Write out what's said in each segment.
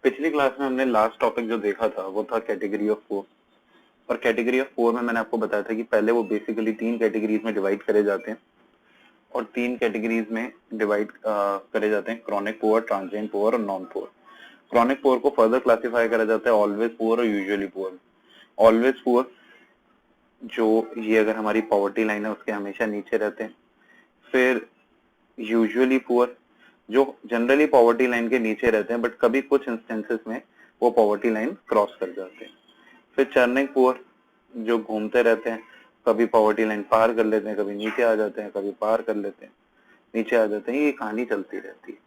पिछली क्लास में हमने लास्ट टॉपिक जो देखा था वो था कैटेगरी ऑफ पुअर। और कैटेगरी ऑफ पुअर में मैंने आपको बताया था कि पहले वो बेसिकली 3 कैटेगरीज में डिवाइड करे जाते हैं और 3 कैटेगरीज में डिवाइड करे जाते हैं, क्रॉनिक पुअर, ट्रांजिएंट पुअर और नॉन पुअर। क्रॉनिक पुअर को फर्दर क्लासिफाई करा जाता है ऑलवेज पुअर और यूजुअली पुअर। ऑलवेज पुअर जो ये अगर हमारी पॉवर्टी लाइन है उसके हमेशा नीचे रहते हैं। फिर यूजुअली पुअर जो जनरली पॉवर्टी लाइन के नीचे रहते हैं बट कभी कुछ इंस्टेंसेस में वो पॉवर्टी लाइन क्रॉस कर जाते हैं। फिर चर्निंग पुअर जो घूमते रहते हैं, कभी पॉवर्टी लाइन पार कर लेते हैं, कभी नीचे आ जाते हैं, कभी पार कर लेते हैं, नीचे आ जाते हैं, ये कहानी चलती रहती है।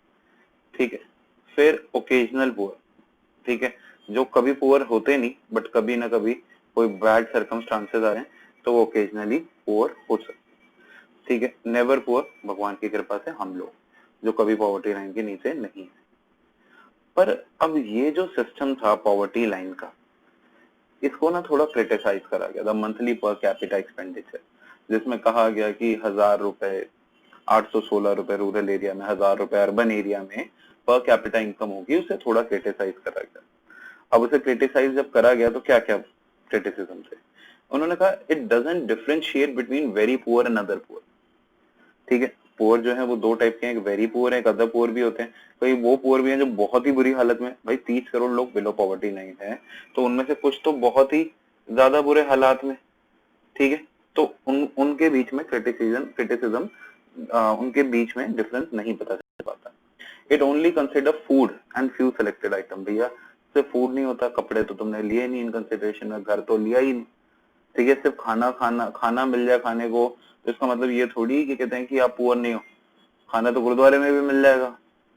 ठीक है। फिर ओकेजनल पुअर, ठीक है, जो कभी पुअर होते नहीं बट कभी ना कभी कोई बैड सर्कमस्टांसेस आ रहे हैं तो वो ओकेजनली पुअर हो सकते हैं। ठीक है। नेवर पुअर, भगवान की कृपा से हम लोग जो कभी पॉवर्टी लाइन के नीचे नहीं है। पर अब ये जो सिस्टम था पॉवर्टी लाइन का, इसको ना थोड़ा क्रिटिसाइज करा गया था, मंथली पर कैपिटा एक्सपेंडिचर, जिसमें कहा गया कि 1000 रुपए, 816 रुपए रूरल एरिया में, 1000 रुपए अर्बन एरिया में पर कैपिटा इनकम होगी, उसे थोड़ा क्रिटिसाइज करा गया। अब उसे क्रिटिसाइज जब करा गया तो क्या क्या क्रिटिसिज्म थे? उन्होंने कहा it doesn't differentiate between very poor and other poor. ठीक है। पुअर जो है वो दो टाइप के हैं, एक वेरी पुअर है, एक अदर पुअर भी होते हैं। कई वो पुअर भी हैं जो बहुत ही बुरी हालत में, भाई 30 करोड़ लोग बिलो पॉवर्टी लाइन है तो उनमें से कुछ तो बहुत ही ज्यादा बुरे हालात में। ठीक है। तो उनके बीच में क्रिटिसिज्म उनके बीच में डिफरेंस नहीं पता चल पाता। It only consider food and few selected item. भैया सिर्फ फूड नहीं होता, कपड़े तो तुमने लिए नहीं इन कंसिडरेशन में, घर तो लिया ही नहीं। ठीक है। सिर्फ खाना मिल जाए खाने को तो इसका मतलब ये थोड़ी कि कहते हैं कि आप पुअर नहीं हो। खाना तो गुरुद्वारे में भी मिल जाएगा,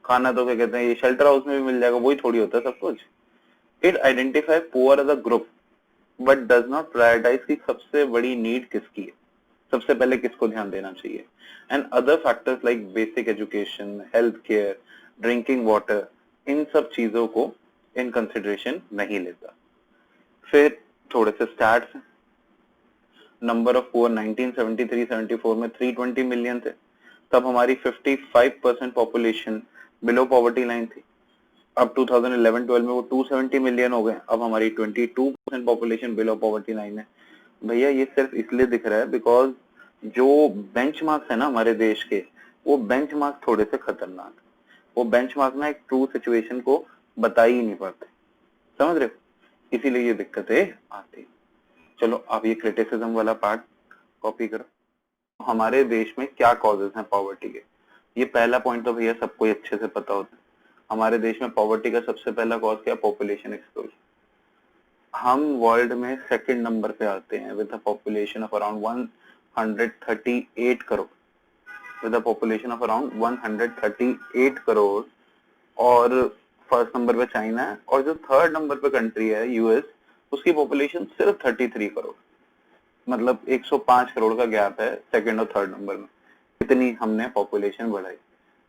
खाना तो क्या कहते हैं ये शेल्टर हाउस में भी मिल जाएगा, वही थोड़ी होता है सब कुछ। It identify poor as a group but does not prioritize की सबसे बड़ी नीड किसकी है, सबसे पहले किसको ध्यान देना चाहिए। And other factors like basic education, health care, drinking water, इन सब चीजों को इन कंसिडरेशन नहीं लेता। फिर थोड़े से स्टैट्स, नंबर ऑफ पुअर 1973-74 में 320 मिलियन थे, तब हमारी 55% पॉपुलेशन बिलो पॉवर्टी लाइन थी। अब 2011-12 में वो 270 मिलियन हो गए, अब हमारी 22% पॉपुलेशन बिलो पॉवर्टी लाइन है। भैया ये सिर्फ इसलिए दिख रहा है बिकॉज जो बेंचमार्क्स है ना हमारे देश के, वो बेंचमार्क थोड़े से खतरनाक है। वो बेंचमार्क ना एक ट्रू सिचुएशन को बता ही नहीं पाते, समझ रहे हो? इसीलिए ये दिक्कतें आती। चलो आप ये क्रिटिसिज्म वाला पार्ट कॉपी करो। हमारे देश में क्या कॉजेज हैं पॉवर्टी के, ये पहला पॉइंट तो भैया सबको ही अच्छे से पता होता है। हमारे देश में पॉवर्टी का सबसे पहला कॉज क्या? Population explosion. हम वर्ल्ड में सेकंड नंबर पे आते हैं with a population of around 138 crore, with a population of around 138 crore. और फर्स्ट नंबर पे चाइना है और जो थर्ड नंबर पे कंट्री है यूएस, उसकी पॉपुलेशन सिर्फ 33 करोड़। मतलब 105 करोड़ का गैप है सेकंड और थर्ड नंबर में। इतनी हमने पॉपुलेशन बढ़ाई।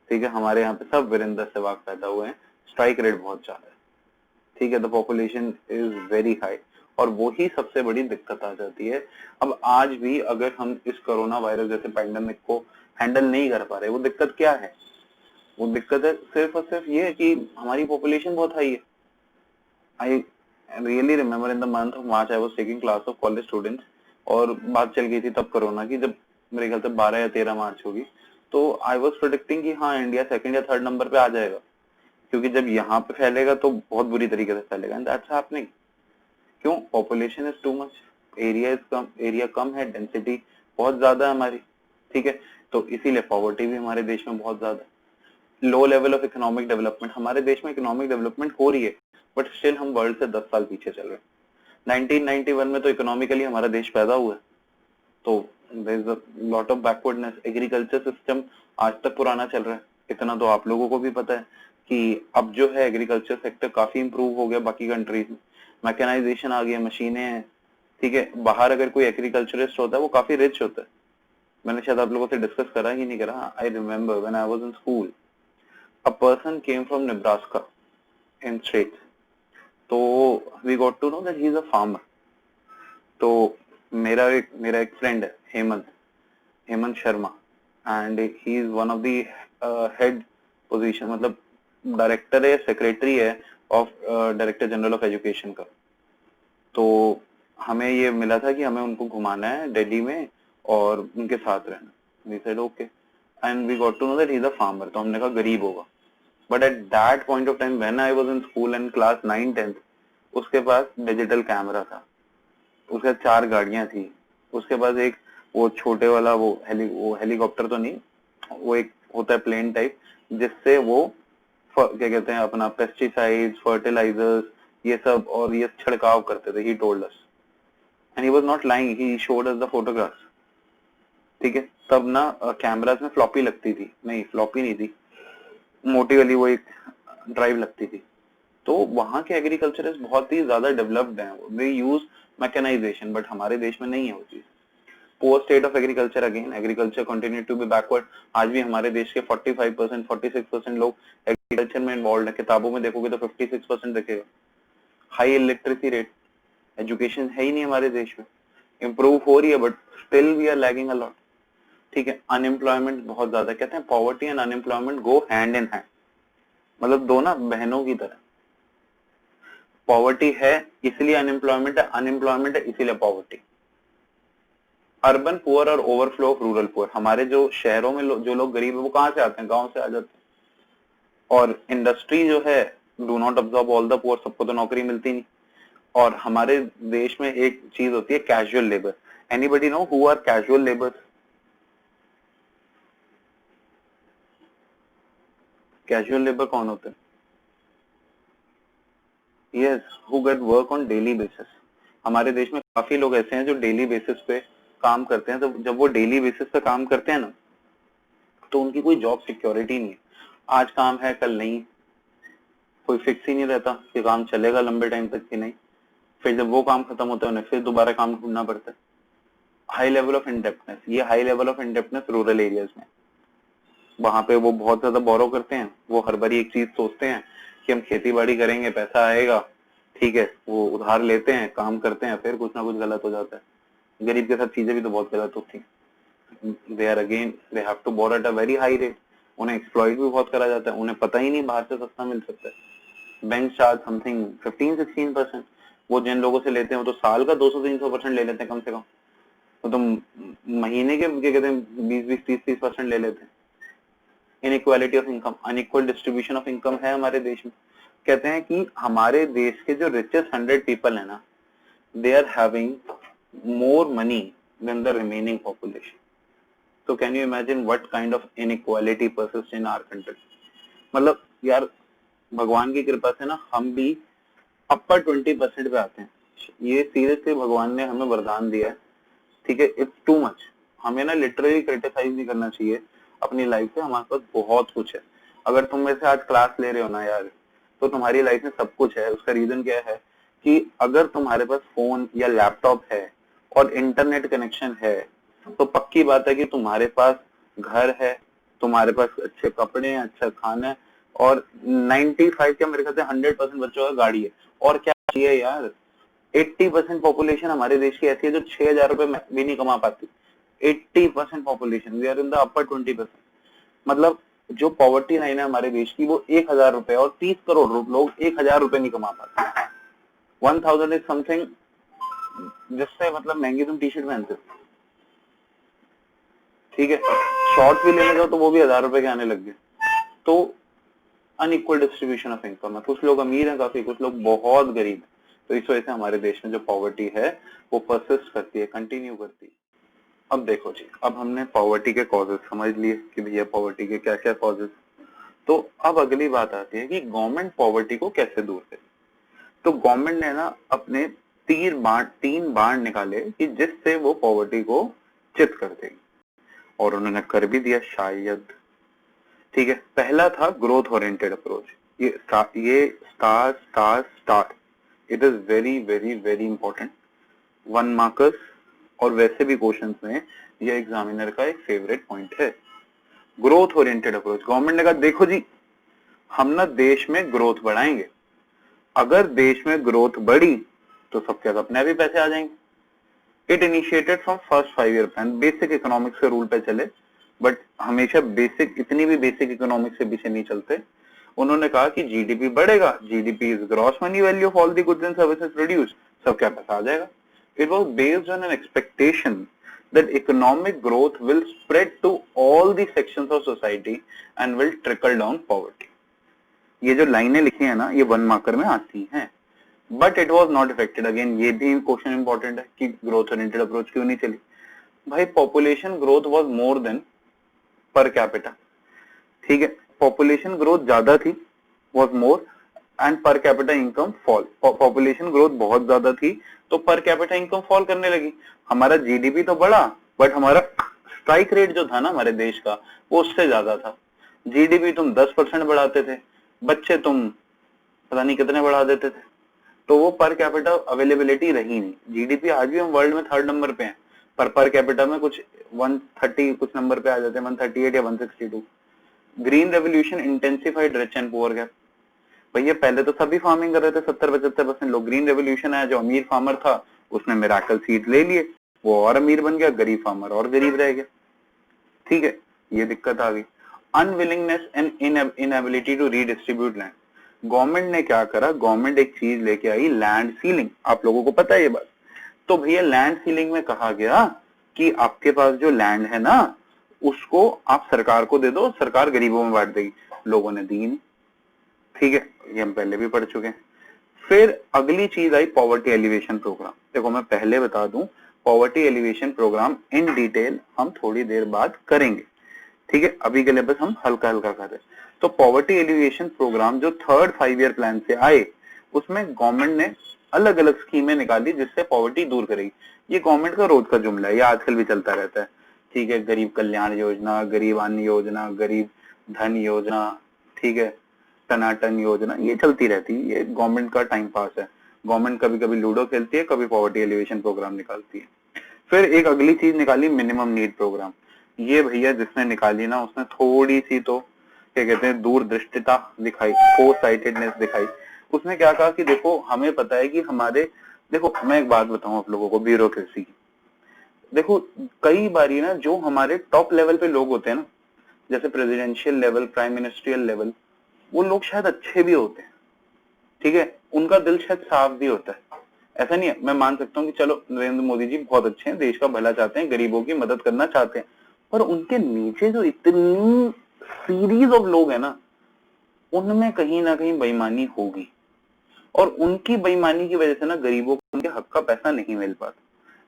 ठीक है। हमारे यहाँ पे सब वीरेंद्र सहवाग पैदा हुए हैं, स्ट्राइक रेट बहुत ज्यादा है। ठीक है। The population is very high और वो ही सबसे बड़ी दिक्कत आ जाती है। अब आज भी अगर हम इस कोरोना वायरस जैसे पैंडेमिक को हैंडल नहीं कर पा रहे, वो दिक्कत क्या है? वो दिक्कत है सिर्फ और सिर्फ ये है कि हमारी पॉपुलेशन बहुत हाई है। I really remember in the month of March I was taking class of college students और बात चल गई थी तब कोरोना की, जब मेरे ख्याल से 12 या 13 मार्च होगी, तो आई वाज प्रेडिक्टिंग कि हाँ इंडिया सेकंड या थर्ड नंबर पे आ जाएगा, क्योंकि जब यहाँ पे फैलेगा तो बहुत बुरी तरीके से फैलेगा। And that's happening. क्यों? Population is too much, area is कम, एरिया कम है, डेंसिटी बहुत ज्यादा है हमारी। ठीक है। तो इसीलिए पॉवर्टी भी हमारे देश में बहुत ज्यादा है। Low level of economic development, हमारे देश में इकोनॉमिक डेवलपमेंट हो रही है बट स्टिल हम वर्ल्ड से 10 साल पीछे चल रहे हैं। 1991 में तो इकोनॉमिकली हमारा देश पैदा हुआ है, तो there is a lot of backwardness. Agriculture system आज तक पुराना चल रहा है, इतना तो आप लोगों को भी पता है कि अब जो है एग्रीकल्चर सेक्टर काफी इंप्रूव हो गया बाकी कंट्रीज में। मैकेनाइजेशन आ गया, मशीनें हैं। ठीक है। बाहर अगर कोई एग्रीकल्चरिस्ट होता है वो काफी रिच होता है। मैंने शायद आप लोगों से डिस्कस करा ही नहीं करा। I remember when I was in school, a person came from Nebraska in States, तो we got to know that he is a farmer. तो मेरा एक फ्रेंड है Hemant Sharma, and he is one of the head position, मतलब director है, secretary है of director general of education का। तो हमें ये मिला था कि हमें उनको घुमाना है दिल्ली में और उनके साथ रहना। We said okay and we got to know that he is a farmer. तो हमने कहा गरीब होगा, but at that point of time when I was in school and class 9-10 उसके पास डिजिटल कैमरा था, उसके 4 गाड़ियां थी, उसके पास एक वो छोटे वाला वो हेलीकॉप्टर तो नहीं, वो एक होता है प्लेन टाइप जिससे वो क्या कहते हैं अपना पेस्टिसाइड्स, फर्टिलाइजर्स ये सब और ये छिड़काव करते थे। He told us and he was not lying, he showed us the photographs. ठीक है, तब ना कैमरास में फ्लॉपी लगती थी, नहीं फ्लॉपी नहीं थी, मोटी वाली वो एक ड्राइव लगती थी। तो वहां के एग्रीकल्चरिस्ट बहुत ही ज्यादा डेवलप्ड हैं, दे यूज मैकेनाइजेशन, बट हमारे देश में नहीं है वो चीज। Poor state of agriculture, again agriculture continue to be backward. आज भी हमारे देश के 45%, 46% लोग एग्रीकल्चर में इन्वॉल्व है। किताबों में देखोगे तो 56% दिखेगा। हाई इलेक्ट्रिसिटी रेट, एजुकेशन है ही नहीं हमारे देश में, इम्प्रूव हो रही है but still we are lagging a lot. ठीक है, अनएम्प्लॉयमेंट बहुत ज्यादा, कहते हैं poverty and unemployment go hand in hand, मतलब दो ना बहनों की तरह। पॉवर्टी है इसलिए अनएम्प्लॉयमेंट है, अनएम्प्लॉयमेंट है इसीलिए पॉवर्टी। अर्बन पुअर और ओवरफ्लो ऑफ रूरल पुअर, हमारे जो शहरों में जो लोग गरीब है वो कहाँ से आते हैं, गांव से आ जाते हैं। और इंडस्ट्री जो है do not absorb all the poor, सबको तो नौकरी मिलती नहीं। और हमारे देश में एक चीज होती है casual labour. Anybody know who are casual labour? Casual labour कौन होते हैं? Yes, who get work on daily basis. हमारे देश में काफी लोग ऐसे हैं जो डेली बेसिस पे काम करते हैं। तो जब वो डेली बेसिस पे काम करते हैं ना तो उनकी कोई जॉब सिक्योरिटी नहीं है। आज काम है कल नहीं, कोई फिक्स ही नहीं रहता कि काम चलेगा लंबे टाइम तक कि नहीं। फिर जब वो काम खत्म होता है उन्हें फिर दोबारा काम ढूंढना पड़ता है। हाई लेवल ऑफ इंडेप्टनेस, ये high level of indebtedness rural areas में, वहां पे वो बहुत ज्यादा बोरो करते हैं। वो हर बार एक चीज सोचते हैं कि हम खेती बाड़ी करेंगे पैसा आएगा, ठीक है, वो उधार लेते हैं काम करते हैं, फिर कुछ ना कुछ गलत हो जाता है। गरीब के साथ चीजें भी तो बहुत गलत होती हैं। They are again they have to borrow at a very high rate, उन्हें एक्सप्लॉइट भी बहुत करा जाता है, उन्हें पता ही नहीं बाहर से सस्ता मिल सकता है। बैंक चार्ज समथिंग 15-16%, वो जिन लोगों से लेते हैं वो तो साल का 200-300% ले लेते हैं कम से कम, वो तो महीने के क्या कहते हैं 20-20-30-30% ले लेते हैं। Inequality of income, unequal distribution of income है हमारे देश में। कहते हैं कि हमारे देश के जो रिचेस्ट 100 पीपल है ना, they are having more money than the remaining population. तो can you imagine what kind of inequality persist in our country. मतलब यार भगवान की कृपा से ना हम भी अपर 20% पे आते हैं। ये सीरियसली भगवान ने हमें वरदान दिया है। ठीक है, इट्स टू मच। हमें ना लिटरली क्रिटिसाइज नहीं करना चाहिए अपनी लाइफ से, हमारे पास बहुत कुछ है। अगर तुम मेरे से आज क्लास ले रहे हो ना यार, तो तुम्हारी लाइफ में सब कुछ है। उसका रीजन क्या है कि अगर तुम्हारे पास फोन या लैपटॉप है और इंटरनेट कनेक्शन है तो पक्की बात है कि तुम्हारे पास घर है, तुम्हारे पास अच्छे कपड़े हैं, अच्छा खाना है, और 95 क्या मेरे ख्याल से 100% बच्चों का गाड़ी है। और क्या चाहिए यार। 80% पॉपुलेशन हमारे देश की ऐसी है जो 6,000 रुपए भी नहीं कमा पाती। 80% population, we are in the upper 20%। मतलब जो पॉवर्टी लाइन है हमारे देश की वो 1,000 रुपए, और 30 करोड़ लोग 1,000 रुपए नहीं कमा पाते। 1,000 इज समथिंग जिससे मतलब महंगी तुम टी शर्ट पहनते हो। ठीक है, शॉर्ट भी लेने जाओ तो वो भी 1,000 रुपए के आने लग गए। तो अनइक्वल डिस्ट्रीब्यूशन ऑफ इनकम है, कुछ लोग अमीर हैं काफी, कुछ लोग बहुत गरीब हैं। तो इस वजह से हमारे देश में जो पॉवर्टी है वो परसिस्ट करती है, कंटिन्यू करती है। अब देखो जी, अब हमने पॉवर्टी के कॉजेस समझ लिए कि भैया पॉवर्टी के क्या क्या कॉजेस। तो अब अगली बात आती है कि गवर्नमेंट पॉवर्टी को कैसे दूर करे। तो गवर्नमेंट ने ना अपने 3 बाण निकाले कि जिससे वो पॉवर्टी को चित कर देगी, और उन्होंने कर भी दिया शायद। ठीक है, पहला था ग्रोथ ओरिएंटेड अप्रोच। ये star star star, it is very very very important, 1 markers, और वैसे भी क्वेश्चंस में ये एग्जामिनर का एक फेवरेट पॉइंट है। ग्रोथ ओरिएंटेड अप्रोच, गवर्नमेंट ने कहा देखो जी हम ना देश में ग्रोथ बढ़ाएंगे, अगर देश में ग्रोथ बढ़ी तो सबके अपने भी पैसे आ जाएंगे। It initiated from first 5 year plan, basic economics के रूल पे चले, बट हमेशा बेसिक, इतनी भी बेसिक इकोनॉमिक्स के पीछे नहीं चलते। उन्होंने कहा कि जीडीपी बढ़ेगा, GDP is gross money value of all the goods and services produce, सब क्या पैसा आ जाएगा। It was based on an expectation that economic growth will spread to all the sections of society and will trickle down poverty। ये जो लाइनें लिखी है ना, ये 1 मार्कर में आती हैं, but it was not affected. Again ये भी क्वेश्चन इंपॉर्टेंट है कि ग्रोथ ओरिएंटेड अप्रोच क्यों नहीं चली। भाई population growth was more than per capita, ठीक है, पॉपुलेशन ग्रोथ ज्यादा थी, was more, and per capita income fall. Population growth बहुत ज्यादा थी तो पर कैपिटा इनकम फॉल करने लगी। हमारा जीडीपी तो बढ़ा बट हमारा स्ट्राइक रेट जो था ना हमारे देश का वो उससे ज्यादा था। जीडीपी तुम 10% बढ़ाते थे, बच्चे तुम पता नहीं कितने बढ़ा देते थे, तो वो पर कैपिटा अवेलेबिलिटी रही नहीं। जीडीपी आज भी हम वर्ल्ड में 3rd नंबर पे हैं, पर कैपिटा में कुछ 130 कुछ नंबर पे आ जाते हैं, 138 या 162। Green revolution intensified rich and poor gap. भैया पहले तो सभी फार्मिंग कर रहे थे, 70-75% लोग। ग्रीन रेवोल्यूशन आया, जो अमीर फार्मर था उसने मिराकल सीड ले लिए, वो और अमीर बन गया, गरीब फार्मर और गरीब रह गया। ठीक है, ये दिक्कत आ गई। Unwillingness and inability to redistribute land. Government ने क्या करा, गवर्नमेंट एक चीज लेके आई, लैंड सीलिंग। आप लोगों को पता है ये बात। तो भैया लैंड सीलिंग में कहा गया कि आपके पास जो लैंड है ना उसको आप सरकार को दे दो, सरकार गरीबों में बांट देगी। लोगों ने दी नहीं, ठीक है, ये हम पहले भी पढ़ चुके हैं। फिर अगली चीज आई पॉवर्टी एलिवेशन प्रोग्राम। देखो मैं पहले बता दूं, poverty elevation programme in detail हम थोड़ी देर बाद करेंगे, ठीक है, अभी के लिए बस हम हल्का हल्का कर रहे हैं। तो पॉवर्टी एलिवेशन प्रोग्राम जो 3rd 5 ईयर प्लान से आए, उसमें गवर्नमेंट ने अलग अलग स्कीमें निकाली जिससे पॉवर्टी दूर करेगी। ये गवर्नमेंट का रोज का जुमला है, ये आजकल भी चलता रहता है, ठीक है, गरीब कल्याण योजना, गरीब अन्न योजना, गरीब धन योजना, ठीक है, टनाटन योजना, ये चलती रहती है, ये गवर्नमेंट का टाइम पास है। गवर्नमेंट कभी कभी लूडो खेलती है, कभी पॉवर्टी एलिवेशन प्रोग्राम निकालती है। फिर एक अगली चीज निकाली मिनिमम नीड प्रोग्राम। ये भैया जिसने निकाली ना उसने थोड़ी सी तो क्या कहते हैं दूरदृष्टिता दिखाई, फोरसाइटेडनेस दिखाई। उसने क्या कहा कि देखो हमें पता है कि हमारे, देखो मैं एक बात बताऊं आप लोगों को ब्यूरोक्रेसी की। देखो कई बारी ना जो हमारे टॉप लेवल पे लोग होते हैं ना, जैसे presidential level, prime ministerial level, वो लोग शायद अच्छे भी होते हैं, ठीक है, उनका दिल शायद साफ भी होता है, ऐसा नहीं है। मैं मान सकता हूँ कि चलो नरेंद्र मोदी जी बहुत अच्छे हैं, देश का भला चाहते हैं, गरीबों की मदद करना चाहते हैं, पर उनके नीचे जो इतनी सीरीज ऑफ लोग हैं ना, उनमें कहीं ना कहीं बेईमानी होगी, और उनकी बेईमानी की वजह से ना गरीबों को उनके हक का पैसा नहीं मिल पाता।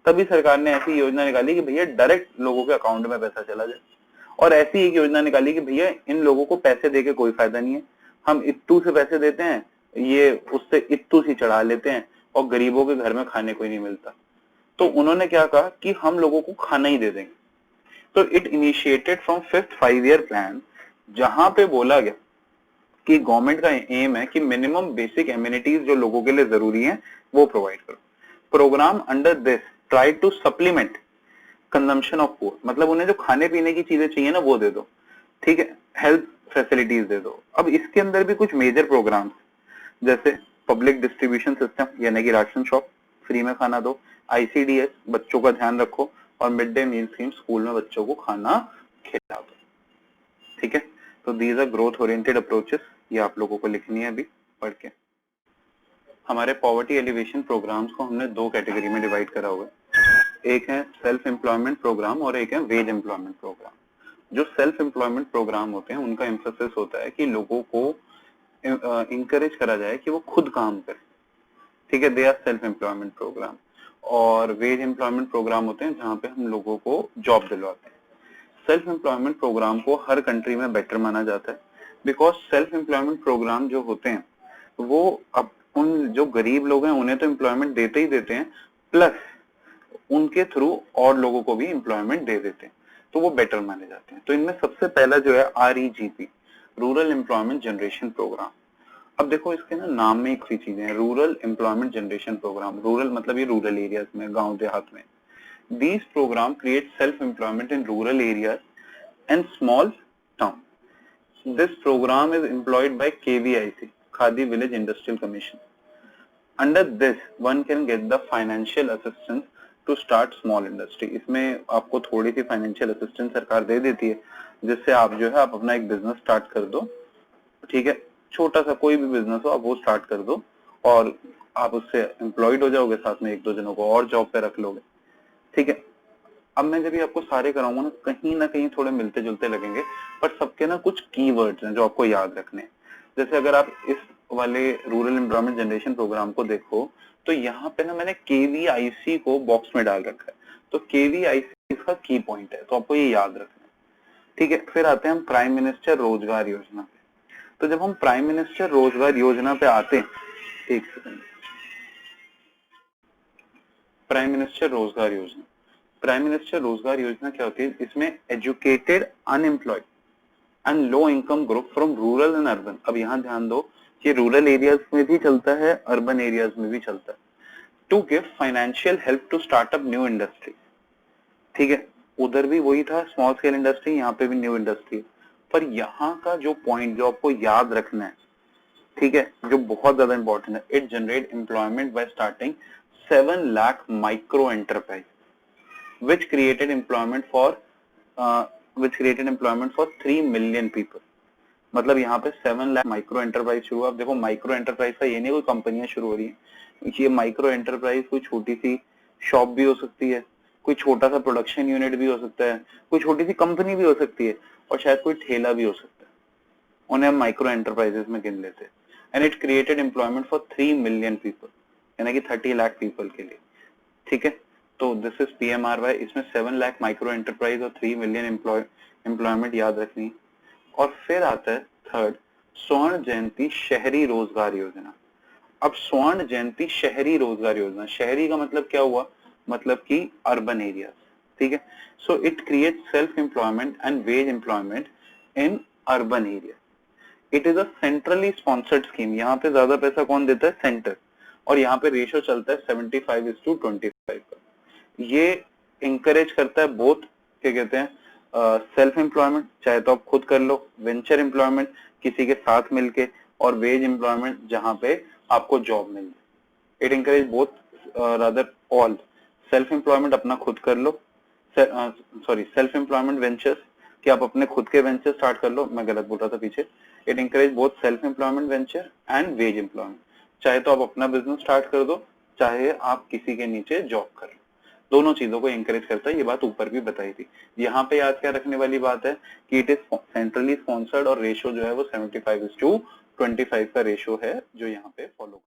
तभी सरकार ने ऐसी योजना निकाली कि भैया डायरेक्ट लोगों के अकाउंट में पैसा चला जाए, और ऐसी एक योजना निकाली कि भैया इन लोगों को पैसे देके कोई फायदा नहीं है, हम इत्तू से पैसे देते हैं, ये उससे इत्तू सी चढ़ा लेते हैं, और गरीबों के घर में खाने को ही नहीं मिलता। तो उन्होंने क्या कहा कि हम लोगों को खाना ही दे देंगे। तो it initiated from 5th 5 year plan, जहां पे बोला गया कि गवर्नमेंट का एम है कि मिनिमम बेसिक एमिनिटीज जो लोगों के लिए जरूरी है वो प्रोवाइड करो। Programme under this try to supplement consumption of poor, मतलब उन्हें जो खाने पीने की चीजें चाहिए ना वो दे दो, ठीक है, हेल्थ फैसिलिटीज दे दो। अब इसके अंदर भी कुछ मेजर प्रोग्राम्स जैसे पब्लिक डिस्ट्रीब्यूशन सिस्टम, यानी कि राशन शॉप, फ्री में खाना दो, आईसीडीएस, बच्चों का ध्यान रखो, और mid day meal scheme, school में बच्चों को खाना खिला दो, ठीक है। तो these are growth oriented approaches, ये आप लोगों को लिखनी है अभी पढ़ के। हमारे पॉवर्टी एलिवेशन प्रोग्राम्स को हमने 2 कैटेगरी में डिवाइड करा हुआ है, एक है सेल्फ एम्प्लॉयमेंट प्रोग्राम और एक है वेज एम्प्लॉयमेंट प्रोग्राम। जो सेल्फ एम्प्लॉयमेंट प्रोग्राम होते हैं उनका एम्फेसिस होता है कि लोगों को इंकरेज करा जाए कि वो खुद काम करें, ठीक है, they are self employment programme. और वेज एम्प्लॉयमेंट प्रोग्राम होते हैं जहाँ पे हम लोगों को जॉब दिलवाते हैं। सेल्फ एम्प्लॉयमेंट प्रोग्राम को हर कंट्री में बेटर माना जाता है, बिकॉज सेल्फ एम्प्लॉयमेंट प्रोग्राम जो होते हैं वो अब उन जो गरीब लोग हैं उन्हें तो एम्प्लॉयमेंट देते ही देते हैं, प्लस उनके थ्रू और लोगों को भी एम्प्लॉयमेंट दे देते हैं, तो वो बेटर माने जाते हैं। तो इनमें सबसे पहला जो है REGP, rural employment generation programme. अब देखो इसके ना नाम में एक सी चीजें हैं, rural employment generation programme, rural मतलब ये रूरल एरियाज में, गांव देहात में। These program create self-employment in rural areas and small towns. This program is employed by KVIC, Khadi Village Industrial Commission. Under this, one can get the financial assistance to start small industry. इसमें आपको थोड़ी सी financial assistance सरकार दे देती है जिससे आप जो है आप अपना एक बिजनेस स्टार्ट कर दो, ठीक है, छोटा सा कोई भी बिजनेस हो आप वो स्टार्ट कर दो और आप उससे एम्प्लॉयड हो जाओगे, साथ में एक दो जनों को और जॉब पे रख लोगे, ठीक है। अब मैं जब भी आपको सारे कराऊंगा ना कहीं थोड़े मिलते जुलते लगेंगे, पर सबके ना कुछ कीवर्ड्स हैं जो आपको याद रखने हैं। जैसे अगर आप इस वाले रूरल एम्प्लॉयमेंट जनरेशन प्रोग्राम को देखो तो यहाँ पे ना मैंने केवीआईसी को बॉक्स में डाल रखा है, तो केवीआईसी इसका की पॉइंट है, तो आपको ये याद रखना है, ठीक है। फिर आते हैं हम प्राइम मिनिस्टर रोजगार योजना पे। तो जब हम प्राइम मिनिस्टर रोजगार योजना पे आते हैं, एक सेकंड, प्राइम मिनिस्टर रोजगार योजना, प्राइम मिनिस्टर रोजगार योजना क्या होती है, इसमें educated unemployed and low income group from rural and urban. अब यहाँ ध्यान दो कि रूरल एरियाज में भी चलता है, अर्बन एरियाज में भी चलता है, to give financial help to startup new industry, ठीक है। उधर भी वही था स्मॉल स्केल इंडस्ट्री, यहाँ पे भी न्यू इंडस्ट्री, पर यहाँ का जो पॉइंट जो आपको याद रखना है, ठीक है, जो बहुत ज्यादा इंपॉर्टेंट है, it generate employment bye starting 7 lakh micro enterprise which created employment for which created employment for 3 million people। मतलब यहाँ पे 7 लाख माइक्रो एंटरप्राइज शुरू। अब देखो माइक्रो एंटरप्राइज का ये नहीं कोई कंपनियां शुरू हो रही है, ये माइक्रो एंटरप्राइज कोई छोटी सी शॉप भी हो सकती है, कोई छोटा सा प्रोडक्शन यूनिट भी हो सकता है, कोई छोटी सी कंपनी भी हो सकती है, और शायद कोई ठेला भी हो सकता है, उन्हें हम माइक्रो एंटरप्राइजेस में गिन लेते हैं। And it created employment for 3 million people, यानी कि 30 लाख पीपल के लिए, ठीक है। तो दिस इज पीएमआरवाई, इसमें 7 लाख माइक्रो एंटरप्राइज और 3 मिलियन एम्प्लॉयमेंट याद रखनी है। और फिर आता है थर्ड, स्वर्ण जयंती शहरी रोजगार योजना। अब स्वर्ण जयंती शहरी रोजगार योजना, शहरी का मतलब क्या हुआ, मतलब कि अर्बन एरियाज, ठीक है। So it create self employment and veg employment in urban area. It is a centrally sponsored scheme, यहाँ पे ज्यादा पैसा कौन देता है, सेंटर, और यहाँ पे रेशियो चलता है 75:25 का। ये इंकरेज करता है बोथ, क्या कहते हैं, सेल्फ एम्प्लॉयमेंट, चाहे तो आप खुद कर लो, वेंचर एम्प्लॉयमेंट किसी के साथ मिलके, और वेज एम्प्लॉयमेंट जहां पे आपको जॉब मिल जाए। It encourage both rather all, self employment अपना खुद कर लो, सॉरी सेल्फ एम्प्लॉयमेंट वेंचर्स कि आप अपने खुद के वेंचर स्टार्ट कर लो, मैं गलत बोल रहा था पीछे। It encourage both self employment venture and veg employment, चाहे तो आप अपना बिजनेस स्टार्ट कर दो, चाहे आप किसी के नीचे जॉब कर लो, दोनों चीजों को इंकरेज करता है। ये बात ऊपर भी बताई थी। यहाँ पे याद क्या रखने वाली बात है कि इट इज सेंट्रली स्पॉन्सर्ड और रेशियो जो है वो 75:25 का रेशियो है जो यहाँ पे फॉलो